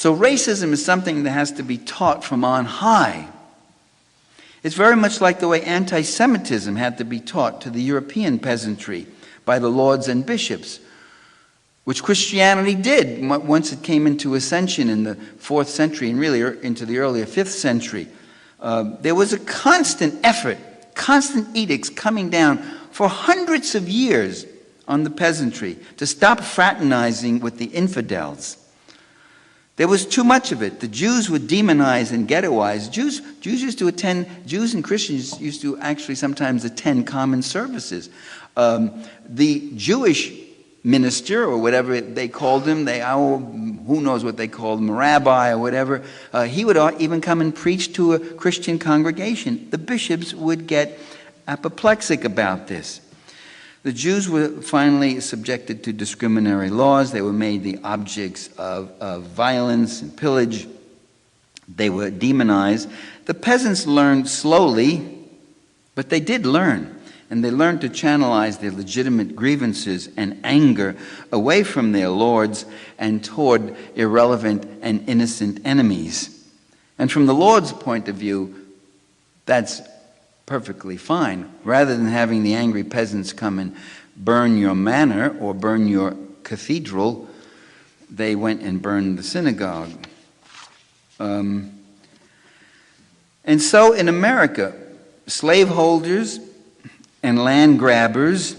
So racism is something that has to be taught from on high. It's very much like the way anti-Semitism had to be taught to the European peasantry by the lords and bishops, which Christianity did once it came into ascension in the 4th century and really into the earlier 5th century. There was a constant effort, constant edicts coming down for hundreds of years on the peasantry to stop fraternizing with the infidels. There was too much of it. The Jews were demonized and ghettoized. Jews and Christians used to actually sometimes attend common services. The Jewish minister, or whatever they called him, who knows what they called him, a rabbi or whatever, he would even come and preach to a Christian congregation. The bishops would get apoplectic about this. The Jews were finally subjected to discriminatory laws. They were made the objects of violence and pillage. They were demonized. The peasants learned slowly, but they did learn. And they learned to channelize their legitimate grievances and anger away from their lords and toward irrelevant and innocent enemies. And from the Lord's point of view, that's perfectly fine. Rather than having the angry peasants come and burn your manor or burn your cathedral, they went and burned the synagogue. And so in America, slaveholders and land grabbers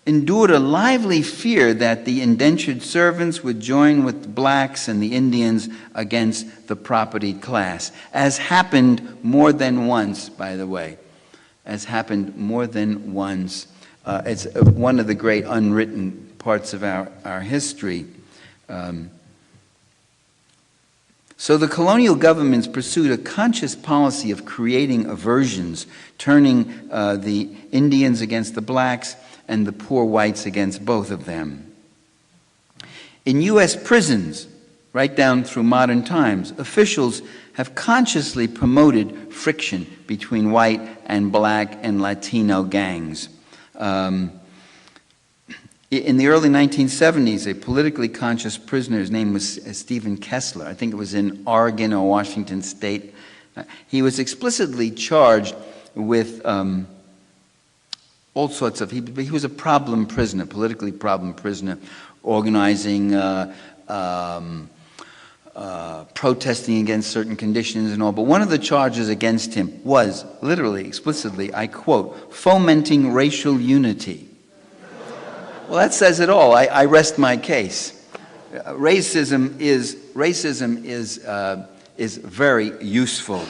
endured a lively fear that the indentured servants would join with the blacks and the Indians against the propertied class, as happened more than once, by the way, as happened more than once. It's one of the great unwritten parts of our history. So the colonial governments pursued a conscious policy of creating aversions, turning the Indians against the blacks and the poor whites against both of them. In U.S. prisons, right down through modern times, officials have consciously promoted friction between white and black and Latino gangs. In the early 1970s, a politically conscious prisoner, his name was Stephen Kessler, I think it was in Oregon or Washington State, he was explicitly charged with all sorts of, he was a problem prisoner, politically problem prisoner, organizing, protesting against certain conditions and all. But one of the charges against him was, literally, explicitly, I quote, fomenting racial unity. Well, that says it all. I rest my case. Racism is very useful.